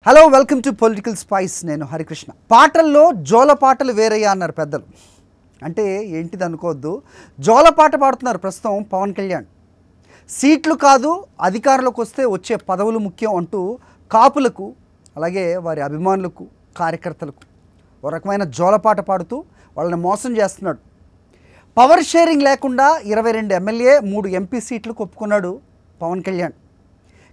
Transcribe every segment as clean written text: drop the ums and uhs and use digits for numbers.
Hello welcome to political spice. నేను హరికృష్ణ. పాటల్లో జోల పాటలు వేరయ్యా అన్నారు పెద్దలు. అంటే ఏంటిది అనుకోవద్దు, జోల పాట పాడుతున్నారు ప్రస్తుతం పవన్ కళ్యాణ్. సీట్లు కాదు అధికారంలోకి వస్తే వచ్చే పదవులు ముఖ్యం అంటూ కాపులకు, అలాగే వారి అభిమానులకు, కార్యకర్తలకు ఒక రకమైన జోలపాట పాడుతూ వాళ్ళని మోసం చేస్తున్నాడు. పవర్ షేరింగ్ లేకుండా 22 ఎమ్మెల్యే 3 ఎంపీ సీట్లు ఒప్పుకున్నాడు పవన్ కళ్యాణ్.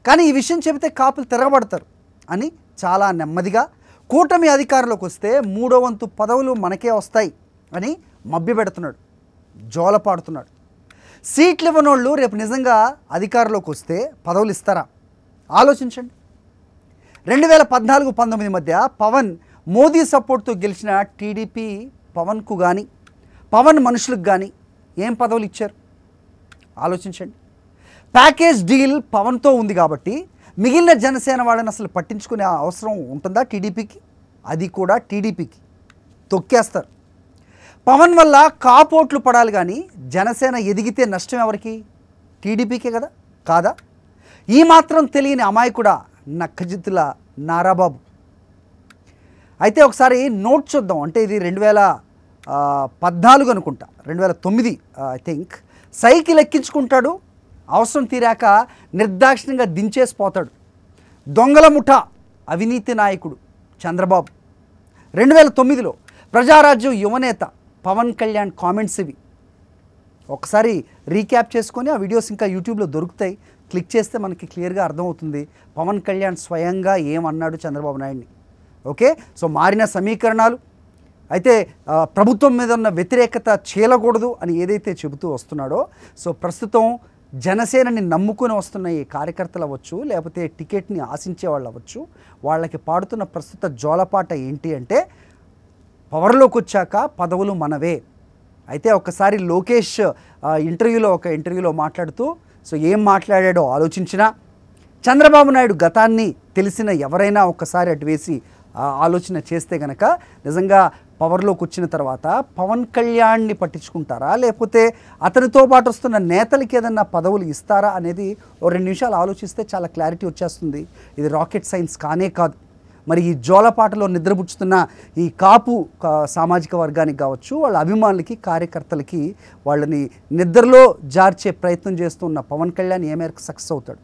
కానీ ఈ విషయం చెబితే కాపులు తిరగబడతారు అని చాలా నెమ్మదిగా కూటమి అధికారంలోకి వస్తే 3వ వంతు పదవులు మనకే వస్తాయి అని మభ్యపెడుతున్నాడు, జోల పాడుతున్నాడు. సీట్లు ఇవ్వనోళ్ళు రేపు నిజంగా అధికారంలోకి వస్తే పదవులు ఇస్తారా? ఆలోచించండి. 2014-19 మధ్య పవన్ మోదీ సపోర్ట్తో గెలిచిన టీడీపీ పవన్కు కానీ, పవన్ మనుషులకు కానీ ఏం పదవులు ఇచ్చారు? ఆలోచించండి. ప్యాకేజ్ డీల్ పవన్తో ఉంది కాబట్టి మిగిలిన జనసేన వాళ్ళని అసలు పట్టించుకునే అవసరం ఉంటుందా టీడీపీకి? అది కూడా టీడీపీకి తొక్కేస్తారు. పవన్ వల్ల కాపోట్లు పడాలి కానీ జనసేన ఎదిగితే నష్టం ఎవరికి? టీడీపీకే కదా, కాదా? ఈ మాత్రం తెలియని అమాయకుడా నక్కజిత్తుల నారాబాబు. అయితే ఒకసారి నోట్ చూద్దాం. అంటే ఇది 2014 అనుకుంటా, 2009 ఐ థింక్. సైకిల్ ఎక్కించుకుంటాడు, అవసరం తీరాక నిర్దాక్షిణ్యంగా దించేసిపోతాడు. దొంగల ముఠా అవినీతి నాయకుడు చంద్రబాబు. 2009లో ప్రజారాజ్యం యువనేత పవన్ కళ్యాణ్ కామెంట్స్ ఇవి. ఒకసారి రీక్యాప్ చేసుకొని ఆ వీడియోస్ ఇంకా యూట్యూబ్లో దొరుకుతాయి. క్లిక్ చేస్తే మనకి క్లియర్గా అర్థమవుతుంది పవన్ కళ్యాణ్ స్వయంగా ఏమన్నాడు చంద్రబాబు నాయుడిని. ఓకే, సో మారిన సమీకరణాలు, అయితే ప్రభుత్వం మీద ఉన్న వ్యతిరేకత చీలకూడదు అని ఏదైతే చెబుతూ వస్తున్నాడో, సో ప్రస్తుతం జనసేనని నమ్ముకొని వస్తున్న ఈ కార్యకర్తలు అవ్వచ్చు, లేకపోతే టికెట్ని ఆశించే వాళ్ళు అవ్వచ్చు, వాళ్ళకి పాడుతున్న ప్రస్తుత జోలపాట ఏంటి అంటే పవర్లోకి వచ్చాక పదవులు మనవే. అయితే ఒకసారి లోకేష్ ఒక ఇంటర్వ్యూలో మాట్లాడుతూ, సో ఏం మాట్లాడాడో ఆలోచించినా, చంద్రబాబు నాయుడు గతాన్ని తెలిసిన ఎవరైనా ఒక్కసారి అటు వేసి ఆలోచన చేస్తే కనుక నిజంగా పవర్లోకి వచ్చిన తర్వాత పవన్ కళ్యాణ్ని పట్టించుకుంటారా, లేకపోతే అతనితో పాటు వస్తున్న నేతలకి ఏదన్నా పదవులు ఇస్తారా అనేది ఓ 2 నిమిషాలు ఆలోచిస్తే చాలా క్లారిటీ వచ్చేస్తుంది. ఇది రాకెట్ సైన్స్ కానే కాదు. మరి ఈ జోలపాటలో నిద్రపుచ్చుతున్న ఈ కాపు సామాజిక వర్గానికి కావచ్చు, వాళ్ళ అభిమానులకి, కార్యకర్తలకి వాళ్ళని నిద్రలో జార్చే ప్రయత్నం చేస్తున్న పవన్ కళ్యాణ్ ఏ మేరకు సక్సెస్ అవుతాడు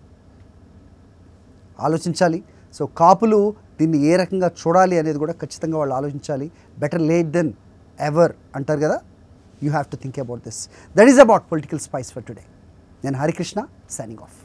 ఆలోచించాలి. సో కాపులు దీన్ని ఏ రకంగా చూడాలి అనేది కూడా ఖచ్చితంగా వాళ్ళు ఆలోచించాలి. బెటర్ లేట్ దెన్ ఎవర్ అంటారు కదా. You have to think about this. That is about political spice for today. నేను హరికృష్ణ, సైనింగ్ ఆఫ్.